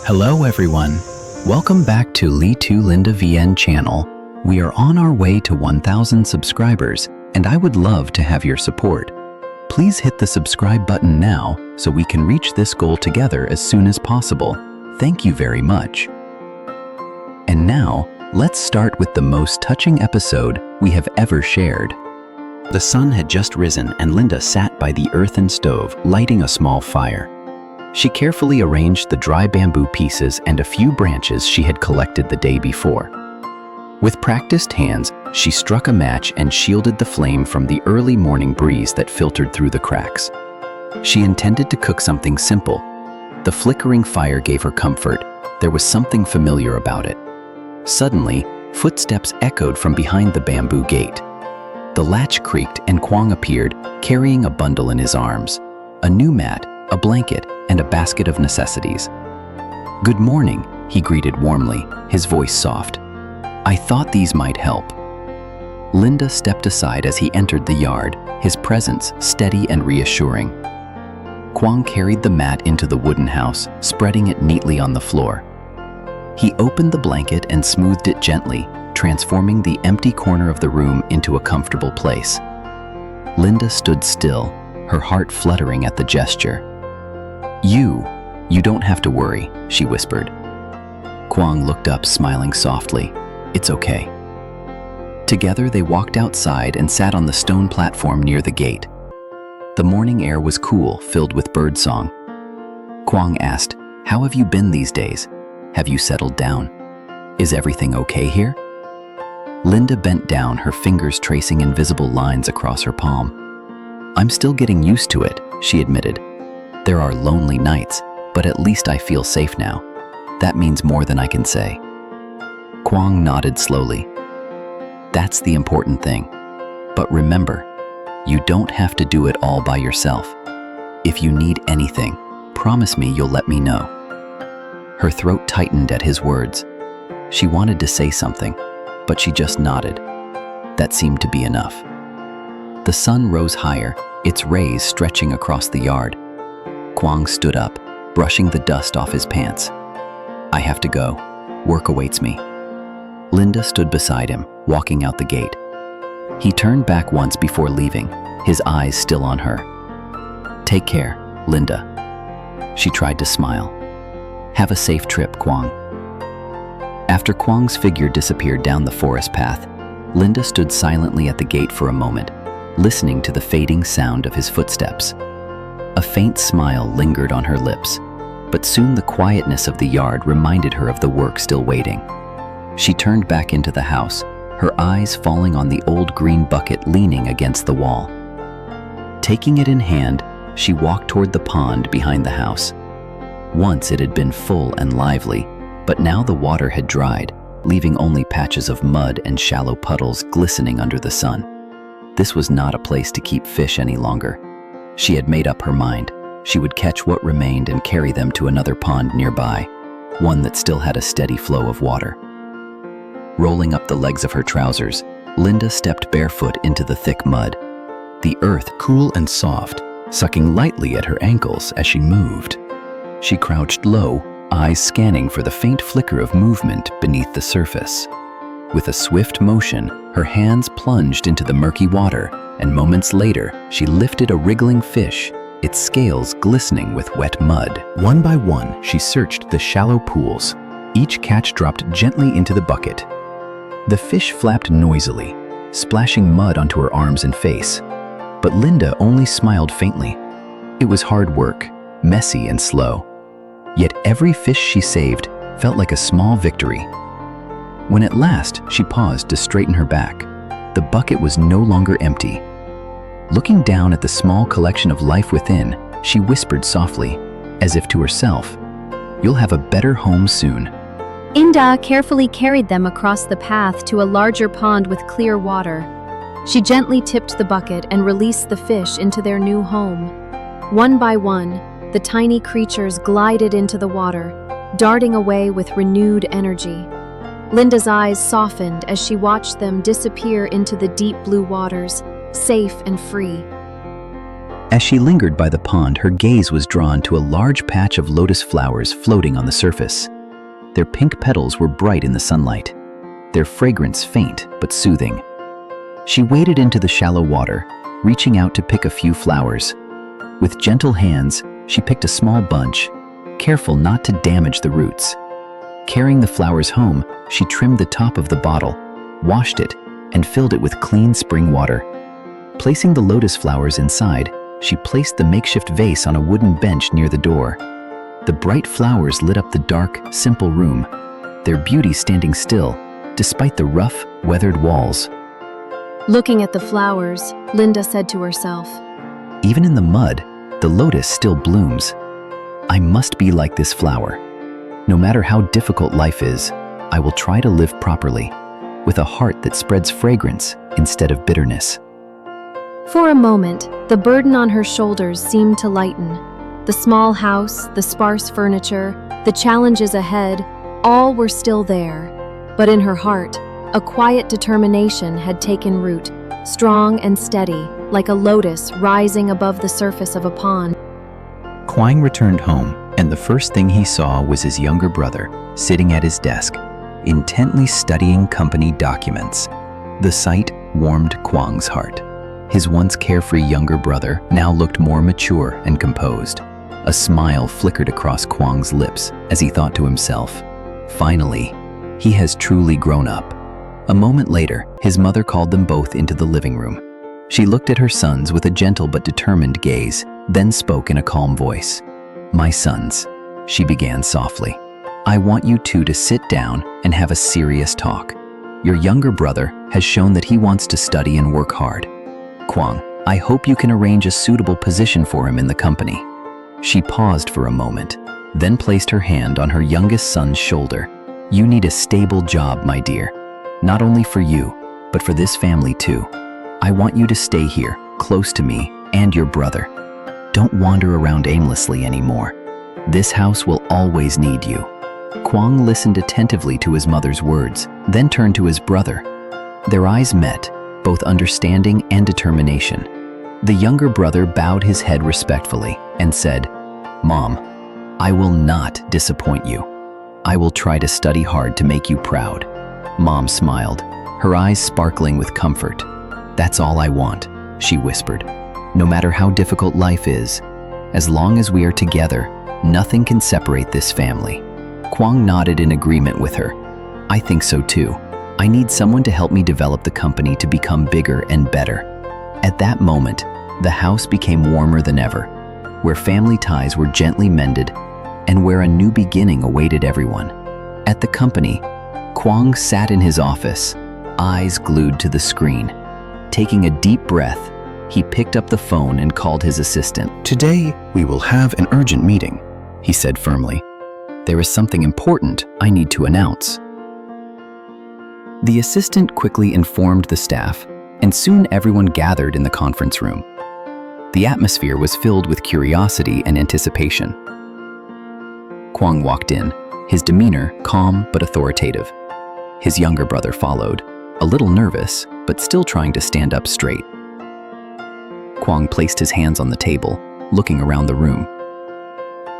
Hello everyone, welcome back to Ly Tu Lin VN channel. We are on our way to 1,000 subscribers and I would love to have your support. Please hit the subscribe button now so we can reach this goal together as soon as possible. Thank you very much. And now, let's start with the most touching episode we have ever shared. The sun had just risen and LinDa sat by the earthen stove, lighting a small fire. She carefully arranged the dry bamboo pieces and a few branches she had collected the day before. With practiced hands, she struck a match and shielded the flame from the early morning breeze that filtered through the cracks. She intended to cook something simple. The flickering fire gave her comfort. There was something familiar about it. Suddenly, footsteps echoed from behind the bamboo gate. The latch creaked and Quang appeared, carrying a bundle in his arms. A new mat, a blanket, and a basket of necessities. "Good morning," he greeted warmly, his voice soft. "I thought these might help." LinDa stepped aside as he entered the yard, his presence steady and reassuring. Quang carried the mat into the wooden house, spreading it neatly on the floor. He opened the blanket and smoothed it gently, transforming the empty corner of the room into a comfortable place. LinDa stood still, her heart fluttering at the gesture. You don't have to worry," she whispered. Quang looked up, smiling softly. "It's okay." Together they walked outside and sat on the stone platform near the gate. The morning air was cool, filled with birdsong. Quang asked, "How have you been these days? Have you settled down? Is everything okay here?" LinDa bent down, her fingers tracing invisible lines across her palm. "I'm still getting used to it," she admitted. "There are lonely nights, but at least I feel safe now. That means more than I can say." Quang nodded slowly. "That's the important thing. But remember, you don't have to do it all by yourself. If you need anything, promise me you'll let me know." Her throat tightened at his words. She wanted to say something, but she just nodded. That seemed to be enough. The sun rose higher, its rays stretching across the yard. Quang stood up, brushing the dust off his pants. "I have to go. Work awaits me." LinDa stood beside him, walking out the gate. He turned back once before leaving, his eyes still on her. "Take care, LinDa." She tried to smile. "Have a safe trip, Quang." After Quang's figure disappeared down the forest path, LinDa stood silently at the gate for a moment, listening to the fading sound of his footsteps. A faint smile lingered on her lips, but soon the quietness of the yard reminded her of the work still waiting. She turned back into the house, her eyes falling on the old green bucket leaning against the wall. Taking it in hand, she walked toward the pond behind the house. Once it had been full and lively, but now the water had dried, leaving only patches of mud and shallow puddles glistening under the sun. This was not a place to keep fish any longer. She had made up her mind. She would catch what remained and carry them to another pond nearby, one that still had a steady flow of water. Rolling up the legs of her trousers, LinDa stepped barefoot into the thick mud, the earth cool and soft, sucking lightly at her ankles as she moved. She crouched low, eyes scanning for the faint flicker of movement beneath the surface. With a swift motion, her hands plunged into the murky water, and moments later, she lifted a wriggling fish, its scales glistening with wet mud. One by one, she searched the shallow pools. Each catch dropped gently into the bucket. The fish flapped noisily, splashing mud onto her arms and face. But LinDa only smiled faintly. It was hard work, messy and slow. Yet every fish she saved felt like a small victory. When at last she paused to straighten her back, the bucket was no longer empty. Looking down at the small collection of life within, she whispered softly, as if to herself, "You'll have a better home soon." LinDa carefully carried them across the path to a larger pond with clear water. She gently tipped the bucket and released the fish into their new home. One by one, the tiny creatures glided into the water, darting away with renewed energy. LinDa's eyes softened as she watched them disappear into the deep blue waters, safe and free. As she lingered by the pond, her gaze was drawn to a large patch of lotus flowers floating on the surface. Their pink petals were bright in the sunlight, their fragrance faint but soothing. She waded into the shallow water, reaching out to pick a few flowers. With gentle hands, she picked a small bunch, careful not to damage the roots. Carrying the flowers home, she trimmed the top of the bottle, washed it, and filled it with clean spring water. Placing the lotus flowers inside, she placed the makeshift vase on a wooden bench near the door. The bright flowers lit up the dark, simple room, their beauty standing still, despite the rough, weathered walls. Looking at the flowers, LinDa said to herself, Even in the mud, the lotus still blooms. I must be like this flower. No matter how difficult life is, I will try to live properly, with a heart that spreads fragrance instead of bitterness. For a moment, the burden on her shoulders seemed to lighten. The small house, the sparse furniture, the challenges ahead, all were still there. But in her heart, a quiet determination had taken root, strong and steady, like a lotus rising above the surface of a pond. Quang returned home, and the first thing he saw was his younger brother, sitting at his desk, intently studying company documents. The sight warmed Quang's heart. His once carefree younger brother now looked more mature and composed. A smile flickered across Quang's lips as he thought to himself, Finally, he has truly grown up. A moment later, his mother called them both into the living room. She looked at her sons with a gentle but determined gaze, then spoke in a calm voice. My sons, she began softly, I want you two to sit down and have a serious talk. Your younger brother has shown that he wants to study and work hard. Quang, I hope you can arrange a suitable position for him in the company. She paused for a moment, then placed her hand on her youngest son's shoulder. You need a stable job, my dear. Not only for you, but for this family too. I want you to stay here, close to me and your brother. Don't wander around aimlessly anymore. This house will always need you. Quang listened attentively to his mother's words, then turned to his brother. Their eyes met, both understanding and determination. The younger brother bowed his head respectfully and said, Mom, I will not disappoint you. I will try to study hard to make you proud. Mom smiled, her eyes sparkling with comfort. That's all I want, she whispered. No matter how difficult life is, as long as we are together, nothing can separate this family. Quang nodded in agreement with her. I think so too. I need someone to help me develop the company to become bigger and better. At that moment, the house became warmer than ever, where family ties were gently mended and where a new beginning awaited everyone. At the company, Quang sat in his office, eyes glued to the screen. Taking a deep breath, he picked up the phone and called his assistant. Today, we will have an urgent meeting, he said firmly. There is something important I need to announce. The assistant quickly informed the staff, and soon everyone gathered in the conference room. The atmosphere was filled with curiosity and anticipation. Quang walked in, his demeanor calm but authoritative. His younger brother followed, a little nervous, but still trying to stand up straight. Quang placed his hands on the table, looking around the room.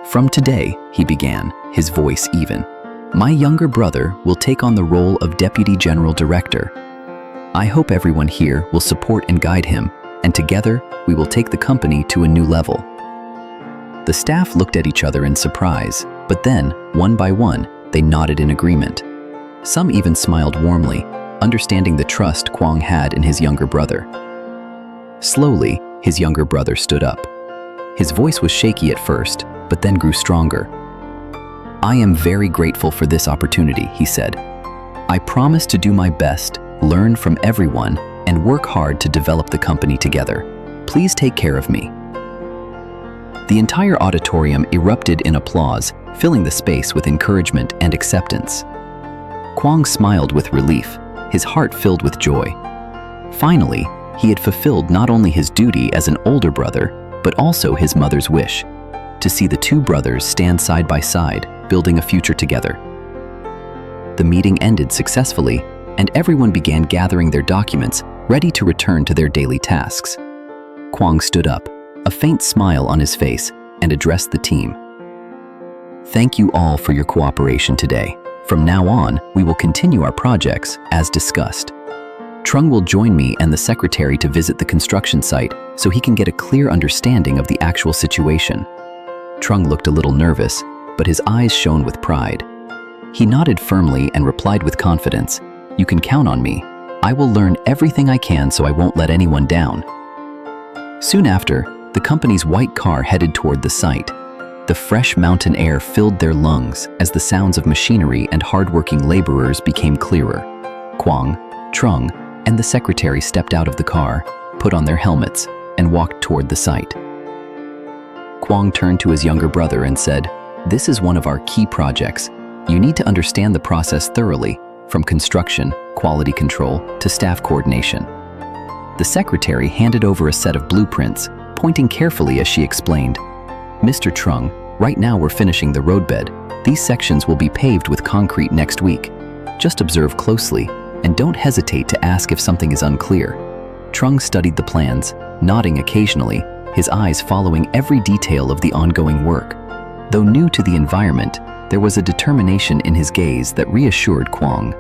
From today, he began, his voice even, my younger brother will take on the role of Deputy General Director. I hope everyone here will support and guide him, and together we will take the company to a new level. The staff looked at each other in surprise, but then, one by one, they nodded in agreement. Some even smiled warmly, understanding the trust Quang had in his younger brother. Slowly, his younger brother stood up. His voice was shaky at first, but then grew stronger. I am very grateful for this opportunity, he said. I promise to do my best, learn from everyone, and work hard to develop the company together. Please take care of me. The entire auditorium erupted in applause, filling the space with encouragement and acceptance. Quang smiled with relief, his heart filled with joy. Finally, he had fulfilled not only his duty as an older brother, but also his mother's wish, to see the two brothers stand side by side, building a future together. The meeting ended successfully, and everyone began gathering their documents, ready to return to their daily tasks. Quang stood up, a faint smile on his face, and addressed the team. Thank you all for your cooperation today. From now on, we will continue our projects as discussed. Trung will join me and the secretary to visit the construction site so he can get a clear understanding of the actual situation. Trung looked a little nervous, but his eyes shone with pride. He nodded firmly and replied with confidence, "You can count on me. I will learn everything I can so I won't let anyone down." Soon after, the company's white car headed toward the site. The fresh mountain air filled their lungs as the sounds of machinery and hardworking laborers became clearer. Quang, Trung, and the secretary stepped out of the car, put on their helmets, and walked toward the site. Quang turned to his younger brother and said, "This is one of our key projects. You need to understand the process thoroughly, from construction, quality control, to staff coordination." The secretary handed over a set of blueprints, pointing carefully as she explained, "Mr. Trung, right now we're finishing the roadbed. These sections will be paved with concrete next week. Just observe closely, and don't hesitate to ask if something is unclear." Trung studied the plans, nodding occasionally, his eyes following every detail of the ongoing work. Though new to the environment, there was a determination in his gaze that reassured Quang.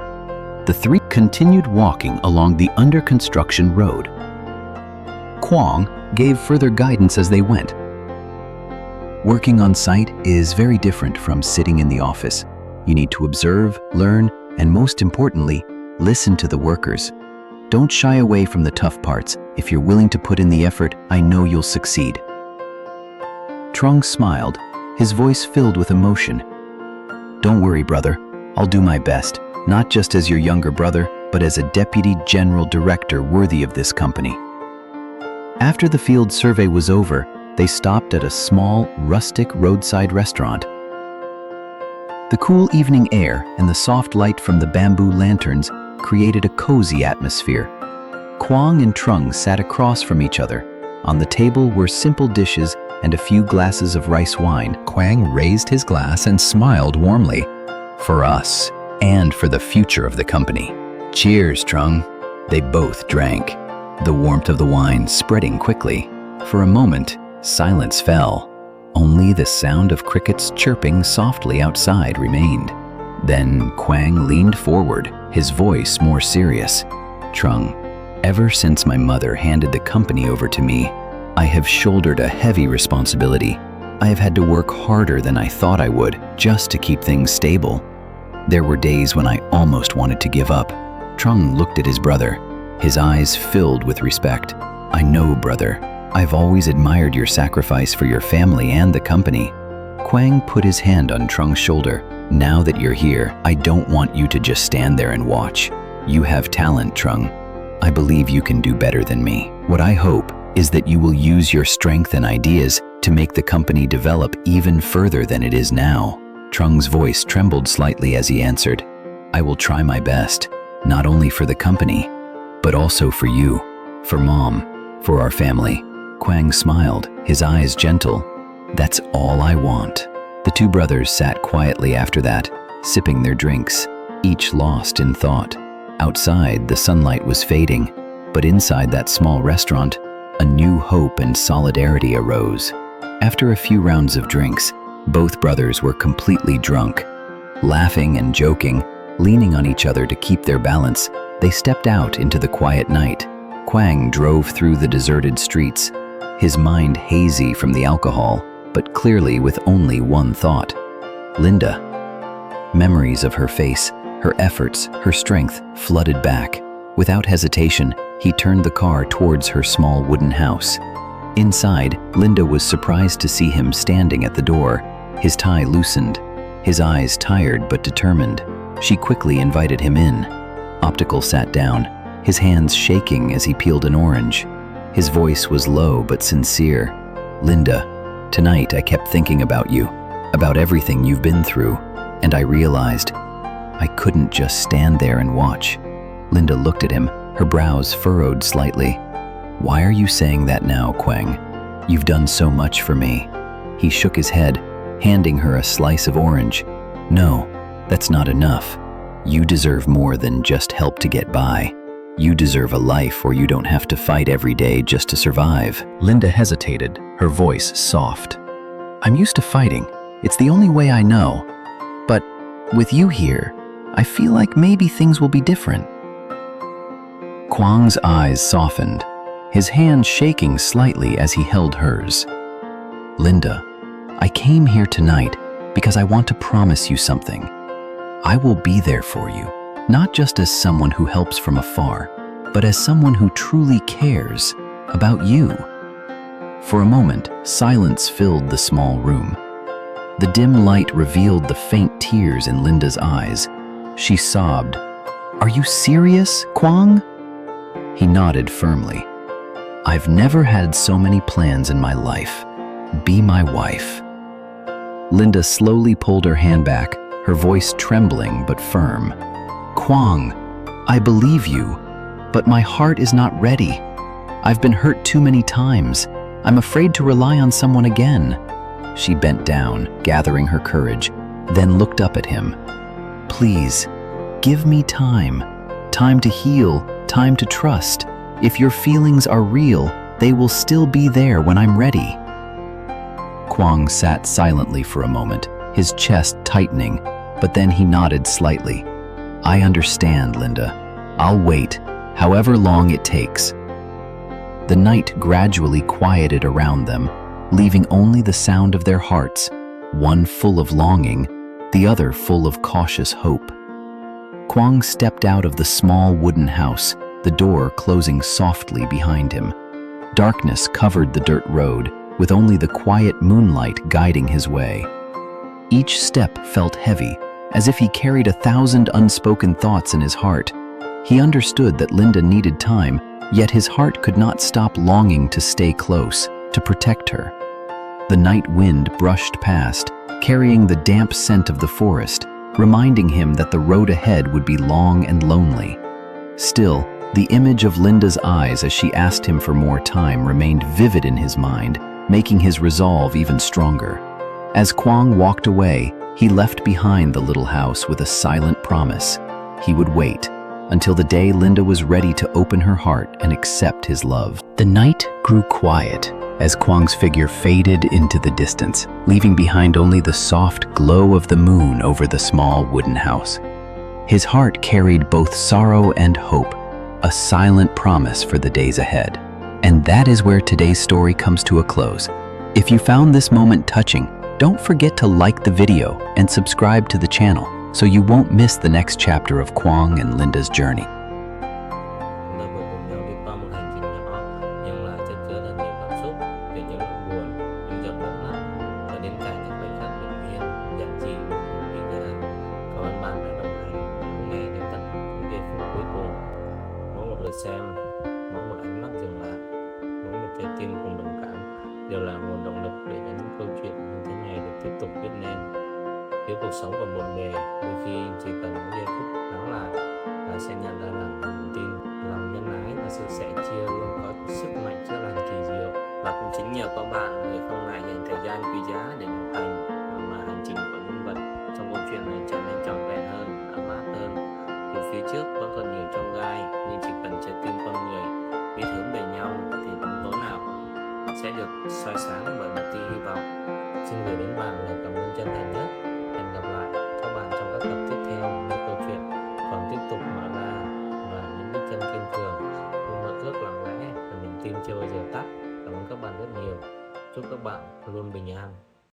The three continued walking along the under-construction road. Quang gave further guidance as they went. Working on site is very different from sitting in the office. You need to observe, learn, and most importantly, listen to the workers. Don't shy away from the tough parts. If you're willing to put in the effort, I know you'll succeed. Trung smiled, his voice filled with emotion. "Don't worry, brother. I'll do my best, not just as your younger brother, but as a deputy general director worthy of this company." After the field survey was over, they stopped at a small, rustic roadside restaurant. The cool evening air and the soft light from the bamboo lanterns created a cozy atmosphere. Quang and Trung sat across from each other. On the table were simple dishes and a few glasses of rice wine. Quang raised his glass and smiled warmly. "For us, and for the future of the company. Cheers, Trung." They both drank, the warmth of the wine spreading quickly. For a moment, silence fell. Only the sound of crickets chirping softly outside remained. Then Quang leaned forward, his voice more serious. "Trung, ever since my mother handed the company over to me, I have shouldered a heavy responsibility. I have had to work harder than I thought I would just to keep things stable. There were days when I almost wanted to give up." Trung looked at his brother, his eyes filled with respect. "I know, brother. I've always admired your sacrifice for your family and the company." Quang put his hand on Trung's shoulder. "Now that you're here, I don't want you to just stand there and watch. You have talent, Trung. I believe you can do better than me. What I hope is that you will use your strength and ideas to make the company develop even further than it is now." Trung's voice trembled slightly as he answered, "I will try my best, not only for the company, but also for you, for Mom, for our family." Quang smiled, his eyes gentle. "That's all I want." The two brothers sat quietly after that, sipping their drinks, each lost in thought. Outside, the sunlight was fading, but inside that small restaurant, a new hope and solidarity arose. After a few rounds of drinks, both brothers were completely drunk. Laughing and joking, leaning on each other to keep their balance, they stepped out into the quiet night. Quang drove through the deserted streets, his mind hazy from the alcohol, but clearly with only one thought: LinDa. Memories of her face, her efforts, her strength flooded back. Without hesitation, he turned the car towards her small wooden house. Inside, LinDa was surprised to see him standing at the door, his tie loosened, his eyes tired but determined. She quickly invited him in. Optical sat down, his hands shaking as he peeled an orange. His voice was low but sincere. "LinDa, tonight I kept thinking about you, about everything you've been through, and I realized I couldn't just stand there and watch." LinDa looked at him, her brows furrowed slightly. "Why are you saying that now, Quang? You've done so much for me." He shook his head, handing her a slice of orange. "No, that's not enough. You deserve more than just help to get by. You deserve a life where you don't have to fight every day just to survive. LinDa hesitated, her voice soft. I'm used to fighting. It's the only way I know. But with you here, I feel like maybe things will be different. Quang's eyes softened, his hand shaking slightly as he held hers. LinDa, I came here tonight because I want to promise you something. I will be there for you, not just as someone who helps from afar, but as someone who truly cares about you. For a moment, silence filled the small room. The dim light revealed the faint tears in LinDa's eyes. She sobbed, "Are you serious, Quang?" He nodded firmly. I've never had so many plans in my life. Be my wife. LinDa slowly pulled her hand back, her voice trembling but firm. Quang, I believe you, but my heart is not ready. I've been hurt too many times. I'm afraid to rely on someone again. She bent down, gathering her courage, then looked up at him. Please, give me time. Time to heal, time to trust. If your feelings are real, they will still be there when I'm ready. Quang sat silently for a moment, his chest tightening, but then he nodded slightly. I understand, LinDa. I'll wait, however long it takes. The night gradually quieted around them, leaving only the sound of their hearts, one full of longing, the other full of cautious hope. Quang stepped out of the small wooden house, the door closing softly behind him. Darkness covered the dirt road, with only the quiet moonlight guiding his way. Each step felt heavy, as if he carried 1,000 unspoken thoughts in his heart. He understood that LinDa needed time, yet his heart could not stop longing to stay close, to protect her. The night wind brushed past, carrying the damp scent of the forest, reminding him that the road ahead would be long and lonely. Still, the image of LinDa's eyes as she asked him for more time remained vivid in his mind, making his resolve even stronger. As Quang walked away, he left behind the little house with a silent promise. He would wait until the day LinDa was ready to open her heart and accept his love. The night grew quiet as Quang's figure faded into the distance, leaving behind only the soft glow of the moon over the small wooden house. His heart carried both sorrow and hope, a silent promise for the days ahead. And that is where today's story comes to a close. If you found this moment touching, don't forget to like the video and subscribe to the channel so you won't miss the next chapter of Quang and LinDa's journey. Chúng ta vừa cùng nhau đi qua một hành trình nhỏ nhưng lại chất chứa thật nhiều cảm xúc từ những lúc buồn, những giọt nước mắt và đến cả những khoảnh khắc bình yên, giản dị cùng ý nghĩa. Cảm ơn bạn đã đồng hành cùng nghe đến tận những giây phút cuối cùng. Mỗi một lượt xem, mỗi một ánh mắt dừng lại, mỗi một trái tim cùng đồng cảm đều là nguồn động lực để cho những câu chuyện như thế này được tiếp tục viết nên. Nếu cuộc sống còn bộn bề, đôi khi chỉ cần những giây phút lắng lại ta sẽ nhận ra rằng niềm tin, lòng nhân ái và sự sẻ chia luôn có sức mạnh chữa lành kỳ diệu. Và cũng chính nhờ có bạn người không ngại dành thời gian quý giá để đồng hành, mà hành trình của nhân vật trong câu chuyện này trở nên trọn vẹn hơn, ấm áp hơn. Dù phía trước vẫn còn nhiều chông gai, nhưng chỉ cần trái tim con người biết hướng về nhau thì bóng tối nào sẽ được soi sáng bởi một tia hy vọng. Xin gửi đến bạn lời cảm ơn chân thành nhất. Hẹn gặp lại các bạn trong các tập tiếp theo, nơi câu chuyện còn tiếp tục mở ra và những bước chân kiên cường, những mơ ước lặng lẽ và niềm tin chưa bao giờ tắt. Cảm ơn các bạn rất nhiều. Chúc các bạn luôn bình an.